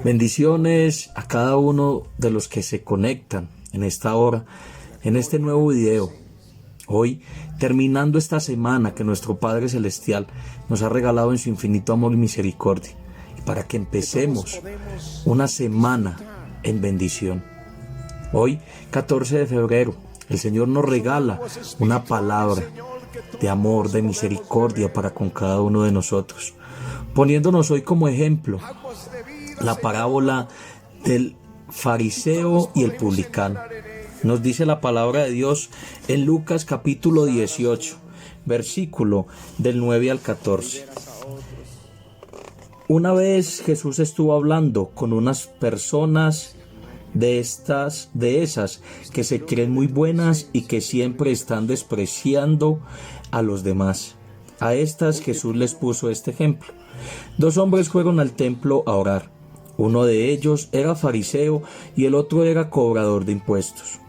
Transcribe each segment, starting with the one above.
Bendiciones a cada uno de los que se conectan en esta hora, en este nuevo video. Hoy, terminando esta semana que nuestro Padre Celestial nos ha regalado en su infinito amor y misericordia, y para que empecemos una semana en bendición. Hoy, 14 de febrero, el Señor nos regala una palabra de amor, de misericordia para con cada uno de nosotros, poniéndonos hoy como ejemplo la parábola del fariseo y el publicano. Nos dice la palabra de Dios en Lucas capítulo 18, versículo del 9 al 14. Una vez Jesús estuvo hablando con unas personas de esas que se creen muy buenas y que siempre están despreciando a los demás. A estas Jesús les puso este ejemplo. 2 hombres fueron al templo a orar. Uno de ellos era fariseo y el otro era cobrador de impuestos.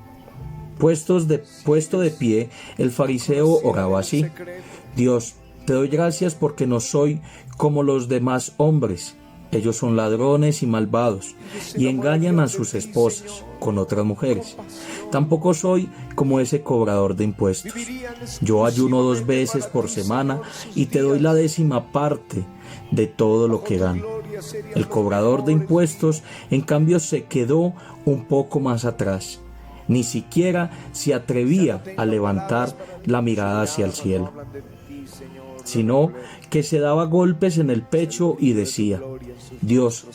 Puesto de pie, el fariseo oraba así: Dios, te doy gracias porque no soy como los demás hombres. Ellos son ladrones y malvados y engañan a sus esposas con otras mujeres. Tampoco soy como ese cobrador de impuestos. Yo ayuno 2 veces por semana y te doy la 10ª parte de todo lo que gano. El cobrador de impuestos, en cambio, se quedó un poco más atrás. Ni siquiera se atrevía a levantar la mirada hacia el cielo, sino que se daba golpes en el pecho y decía: Dios,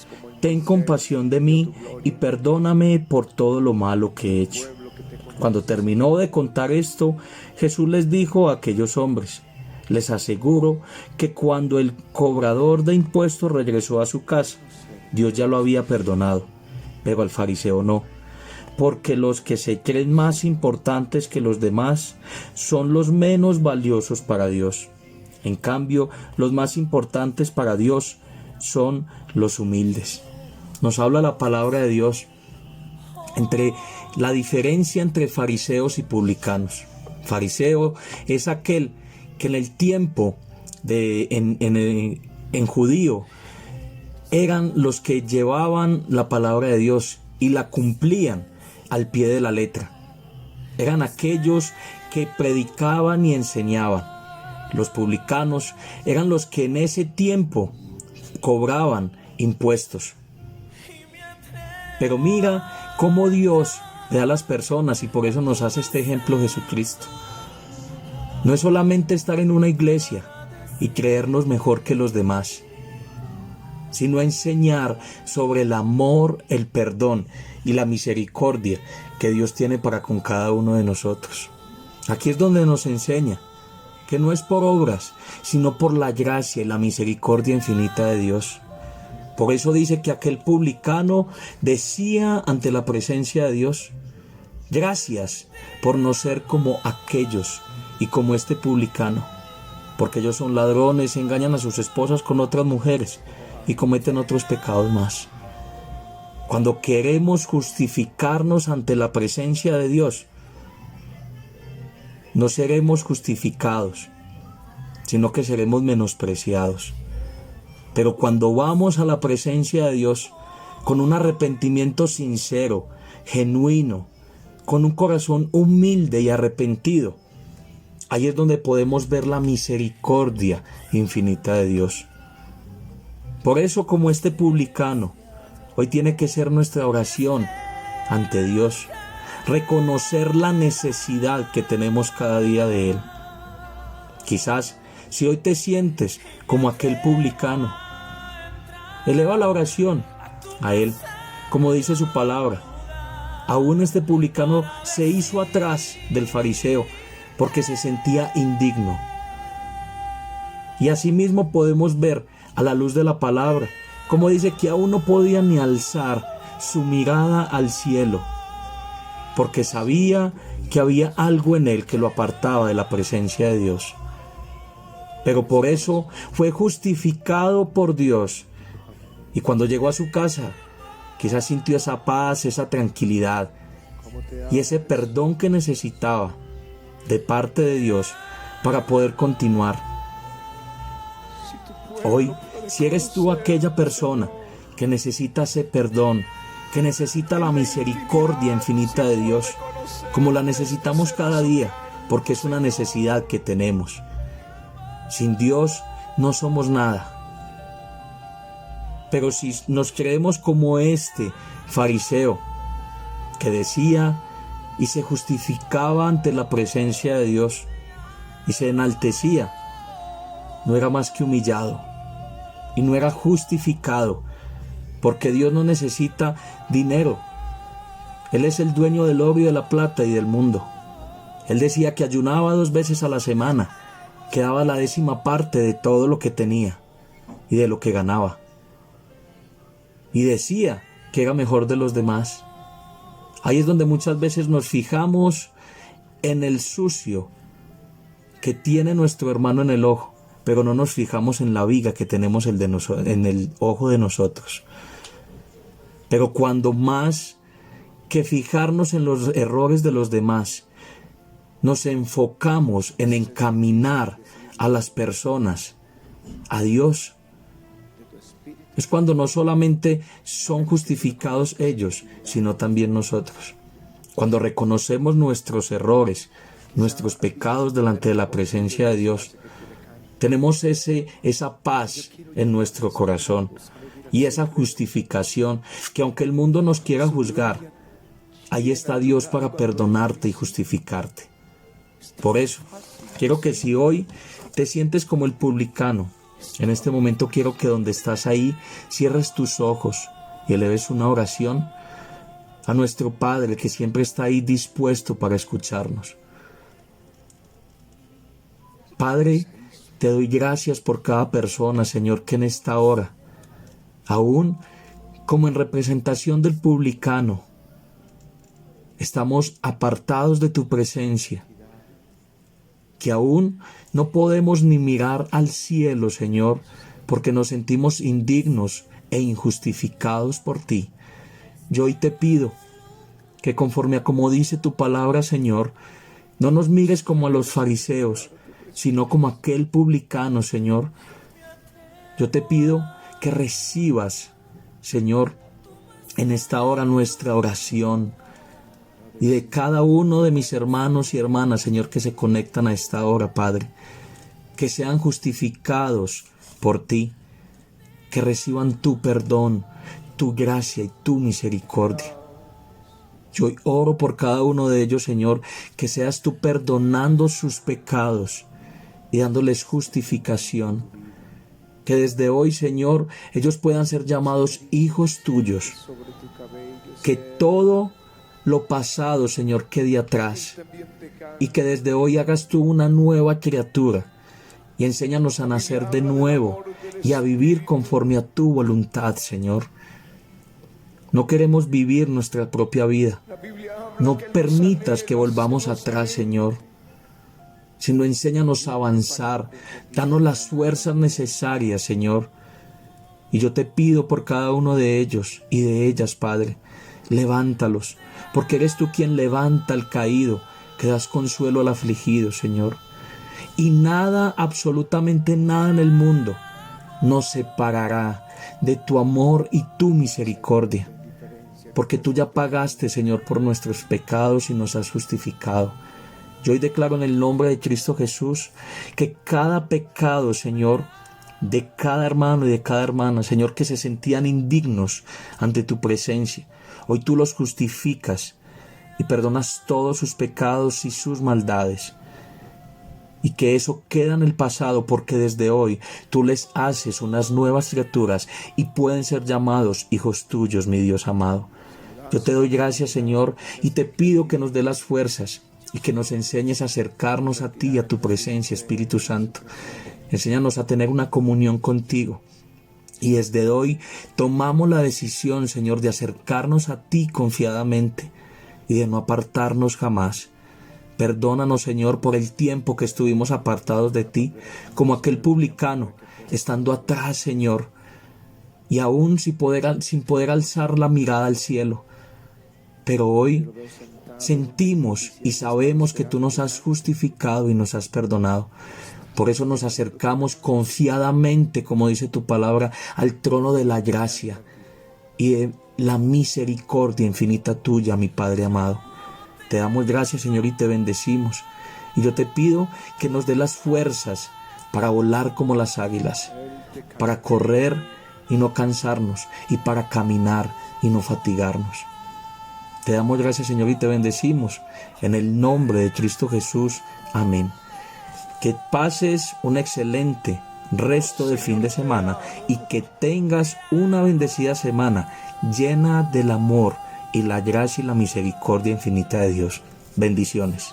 ten compasión de mí y perdóname por todo lo malo que he hecho. Cuando terminó de contar esto, Jesús les dijo a aquellos hombres: les aseguro que cuando el cobrador de impuestos regresó a su casa, Dios ya lo había perdonado, pero al fariseo no, porque los que se creen más importantes que los demás son los menos valiosos para Dios. En cambio, los más importantes para Dios son los humildes. Nos habla la palabra de Dios entre la diferencia entre fariseos y publicanos. Fariseo es aquel que en el tiempo en judío eran los que llevaban la palabra de Dios y la cumplían al pie de la letra. Eran aquellos que predicaban y enseñaban. Los publicanos eran los que en ese tiempo cobraban impuestos. Pero mira cómo Dios ve a las personas, y por eso nos hace este ejemplo Jesucristo. No es solamente estar en una iglesia y creernos mejor que los demás, sino enseñar sobre el amor, el perdón y la misericordia que Dios tiene para con cada uno de nosotros. Aquí es donde nos enseña que no es por obras, sino por la gracia y la misericordia infinita de Dios. Por eso dice que aquel publicano decía ante la presencia de Dios: gracias por no ser como aquellos y como este publicano, porque ellos son ladrones, engañan a sus esposas con otras mujeres y cometen otros pecados más. Cuando queremos justificarnos ante la presencia de Dios, no seremos justificados, sino que seremos menospreciados. Pero cuando vamos a la presencia de Dios con un arrepentimiento sincero, genuino, con un corazón humilde y arrepentido, ahí es donde podemos ver la misericordia infinita de Dios. Por eso, como este publicano, hoy tiene que ser nuestra oración ante Dios, reconocer la necesidad que tenemos cada día de Él. Quizás, si hoy te sientes como aquel publicano, eleva la oración a Él, como dice su palabra. Aún este publicano se hizo atrás del fariseo porque se sentía indigno. Y asimismo podemos ver a la luz de la palabra, como dice que aún no podía ni alzar su mirada al cielo, porque sabía que había algo en él que lo apartaba de la presencia de Dios. Pero por eso fue justificado por Dios, y cuando llegó a su casa, quizás sintió esa paz, esa tranquilidad y ese perdón que necesitaba de parte de Dios para poder continuar. Hoy Si eres tú aquella persona que necesita ese perdón, que necesita la misericordia infinita de Dios, como la necesitamos cada día, porque es una necesidad que tenemos. Sin Dios no somos nada. Pero si nos creemos como este fariseo que decía y se justificaba ante la presencia de Dios y se enaltecía, no era más que humillado y no era justificado, porque Dios no necesita dinero. Él es el dueño del oro y de la plata y del mundo. Él decía que ayunaba 2 veces a la semana, que daba la 10ª parte de todo lo que tenía y de lo que ganaba. Y decía que era mejor de los demás. Ahí es donde muchas veces nos fijamos en el sucio que tiene nuestro hermano en el ojo, pero no nos fijamos en la viga que tenemos en el ojo de nosotros. Pero cuando más que fijarnos en los errores de los demás, nos enfocamos en encaminar a las personas a Dios, es cuando no solamente son justificados ellos, sino también nosotros. Cuando reconocemos nuestros errores, nuestros pecados delante de la presencia de Dios, tenemos esa paz en nuestro corazón y esa justificación que aunque el mundo nos quiera juzgar, ahí está Dios para perdonarte y justificarte. Por eso, quiero que si hoy te sientes como el publicano, en este momento quiero que donde estás ahí, cierres tus ojos y eleves una oración a nuestro Padre que siempre está ahí dispuesto para escucharnos. Padre, te doy gracias por cada persona, Señor, que en esta hora, aún como en representación del publicano, estamos apartados de tu presencia, que aún no podemos ni mirar al cielo, Señor, porque nos sentimos indignos e injustificados por ti. Yo hoy te pido que conforme a como dice tu palabra, Señor, no nos mires como a los fariseos, sino como aquel publicano, Señor. Yo te pido que recibas, Señor, en esta hora nuestra oración, y de cada uno de mis hermanos y hermanas, Señor, que se conectan a esta hora, Padre, que sean justificados por ti, que reciban tu perdón, tu gracia y tu misericordia. Yo oro por cada uno de ellos, Señor, que seas tú perdonando sus pecados y dándoles justificación. Que desde hoy, Señor, ellos puedan ser llamados hijos tuyos. Que todo lo pasado, Señor, quede atrás, y que desde hoy hagas tú una nueva criatura y enséñanos a nacer de nuevo y a vivir conforme a tu voluntad, Señor. No queremos vivir nuestra propia vida. No permitas que volvamos atrás, Señor, sino enséñanos a avanzar. Danos las fuerzas necesarias, Señor. Y yo te pido por cada uno de ellos y de ellas, Padre, levántalos, porque eres tú quien levanta al caído, que das consuelo al afligido, Señor. Y nada, absolutamente nada en el mundo nos separará de tu amor y tu misericordia, porque tú ya pagaste, Señor, por nuestros pecados y nos has justificado. Yo hoy declaro en el nombre de Cristo Jesús que cada pecado, Señor, de cada hermano y de cada hermana, Señor, que se sentían indignos ante tu presencia, hoy tú los justificas y perdonas todos sus pecados y sus maldades. Y que eso queda en el pasado, porque desde hoy tú les haces unas nuevas criaturas y pueden ser llamados hijos tuyos, mi Dios amado. Yo te doy gracias, Señor, y te pido que nos dé las fuerzas y que nos enseñes a acercarnos a ti, a tu presencia, Espíritu Santo. Enséñanos a tener una comunión contigo. Y desde hoy tomamos la decisión, Señor, de acercarnos a ti confiadamente y de no apartarnos jamás. Perdónanos, Señor, por el tiempo que estuvimos apartados de ti, como aquel publicano, estando atrás, Señor, y aún sin poder alzar la mirada al cielo. Pero hoy sentimos y sabemos que tú nos has justificado y nos has perdonado. Por eso nos acercamos confiadamente, como dice tu palabra, al trono de la gracia y de la misericordia infinita tuya, mi Padre amado. Te damos gracias, Señor, y te bendecimos. Y yo te pido que nos dé las fuerzas para volar como las águilas, para correr y no cansarnos, y para caminar y no fatigarnos. Te damos gracias, Señor, y te bendecimos. En el nombre de Cristo Jesús. Amén. Que pases un excelente resto de fin de semana y que tengas una bendecida semana llena del amor y la gracia y la misericordia infinita de Dios. Bendiciones.